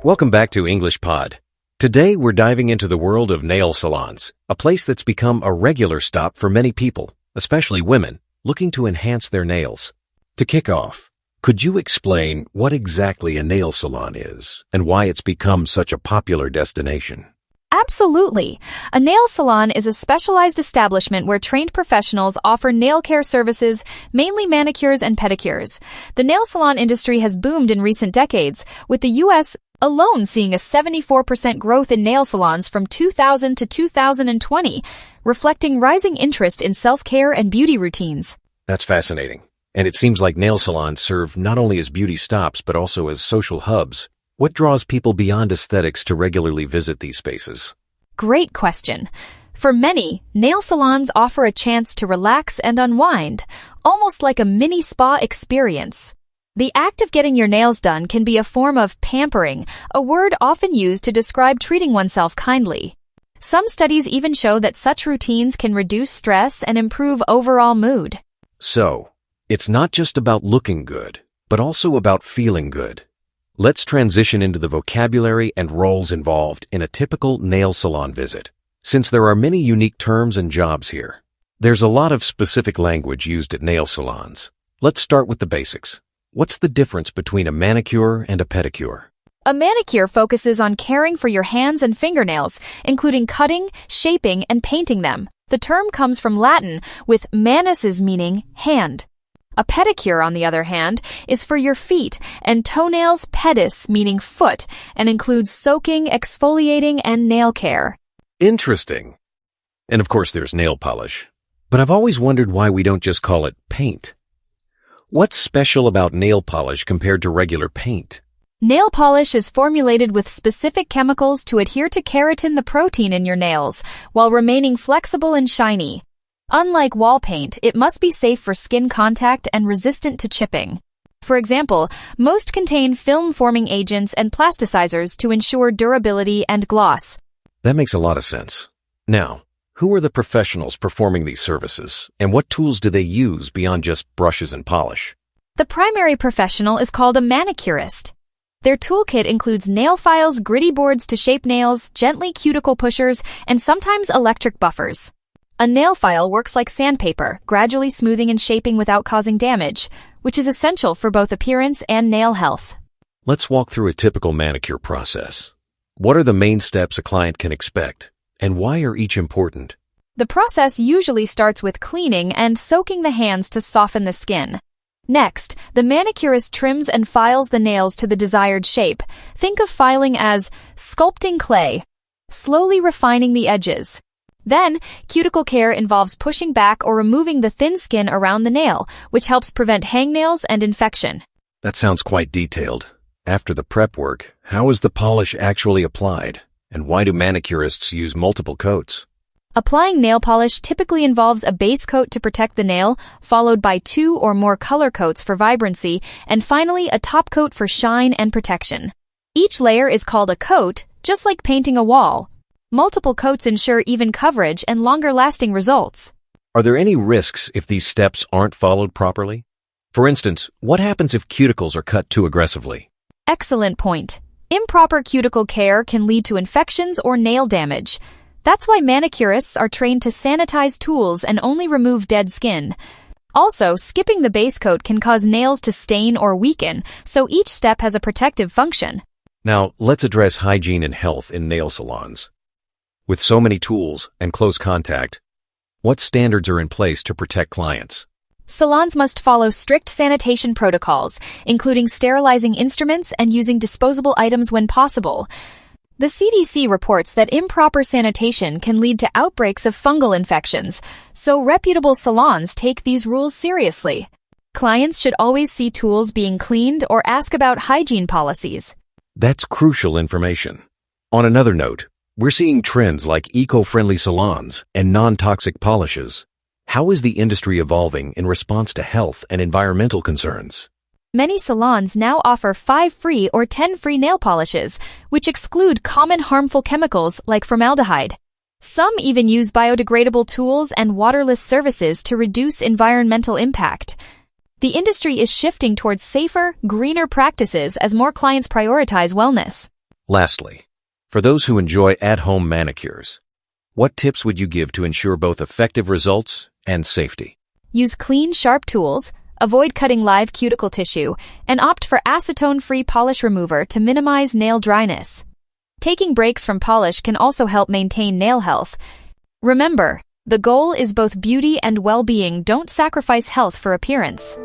Welcome back to English Pod. Today we're diving into the world of nail salons, a place that's become a regular stop for many people, especially women, looking to enhance their nails. To kick off, could you explain what exactly a nail salon is and why it's become such a popular destination? Absolutely. A nail salon is a specialized establishment where trained professionals offer nail care services, mainly manicures and pedicures. The nail salon industry has boomed in recent decades, with the U.S. alone seeing a 74% growth in nail salons from 2000 to 2020, reflecting rising interest in self-care and beauty routines. That's fascinating. And it seems like nail salons serve not only as beauty stops but also as social hubs. What draws people beyond aesthetics to regularly visit these spaces? Great question. For many, nail salons offer a chance to relax and unwind, almost like a mini spa experience. The act of getting your nails done can be a form of pampering, a word often used to describe treating oneself kindly. Some studies even show that such routines can reduce stress and improve overall mood. So, it's not just about looking good, but also about feeling good. Let's transition into the vocabulary and roles involved in a typical nail salon visit. Since there are many unique terms and jobs here, there's a lot of specific language used at nail salons. Let's start with the basics. What's the difference between a manicure and a pedicure? A manicure focuses on caring for your hands and fingernails, including cutting, shaping, and painting them. The term comes from Latin, with manus meaning hand. A pedicure, on the other hand, is for your feet, and toenails pedis meaning foot, and includes soaking, exfoliating, and nail care. Interesting. And of course there's nail polish. But I've always wondered why we don't just call it paint. What's special about nail polish compared to regular paint? Nail polish is formulated with specific chemicals to adhere to keratin, the protein in your nails, while remaining flexible and shiny. Unlike wall paint, it must be safe for skin contact and resistant to chipping. For example, most contain film-forming agents and plasticizers to ensure durability and gloss. That makes a lot of sense. Now, who are the professionals performing these services, and what tools do they use beyond just brushes and polish? The primary professional is called a manicurist. Their toolkit includes nail files, gritty boards to shape nails, gently cuticle pushers, and sometimes electric buffers. A nail file works like sandpaper, gradually smoothing and shaping without causing damage, which is essential for both appearance and nail health. Let's walk through a typical manicure process. What are the main steps a client can expect, and why are each important? The process usually starts with cleaning and soaking the hands to soften the skin. Next, the manicurist trims and files the nails to the desired shape. Think of filing as sculpting clay, slowly refining the edges. Then, cuticle care involves pushing back or removing the thin skin around the nail, which helps prevent hangnails and infection. That sounds quite detailed. After the prep work, how is the polish actually applied? And why do manicurists use multiple coats? Applying nail polish typically involves a base coat to protect the nail, followed by 2 or more color coats for vibrancy, and finally a top coat for shine and protection. Each layer is called a coat, just like painting a wall. Multiple coats ensure even coverage and longer-lasting results. Are there any risks if these steps aren't followed properly? For instance, what happens if cuticles are cut too aggressively? Excellent point. Improper cuticle care can lead to infections or nail damage. That's why manicurists are trained to sanitize tools and only remove dead skin. Also, skipping the base coat can cause nails to stain or weaken, so each step has a protective function. Now, let's address hygiene and health in nail salons. With so many tools and close contact, what standards are in place to protect clients? Salons must follow strict sanitation protocols, including sterilizing instruments and using disposable items when possible. The CDC reports that improper sanitation can lead to outbreaks of fungal infections, so reputable salons take these rules seriously. Clients should always see tools being cleaned or ask about hygiene policies. That's crucial information. On another note, we're seeing trends like eco-friendly salons and non-toxic polishes. How is the industry evolving in response to health and environmental concerns? Many salons now offer 5 free or 10 free nail polishes, which exclude common harmful chemicals like formaldehyde. Some even use biodegradable tools and waterless services to reduce environmental impact. The industry is shifting towards safer, greener practices as more clients prioritize wellness. Lastly, for those who enjoy at-home manicures, what tips would you give to ensure both effective results and safety? Use clean, sharp tools, avoid cutting live cuticle tissue, and opt for acetone-free polish remover to minimize nail dryness. Taking breaks from polish can also help maintain nail health. Remember, the goal is both beauty and well-being. Don't sacrifice health for appearance.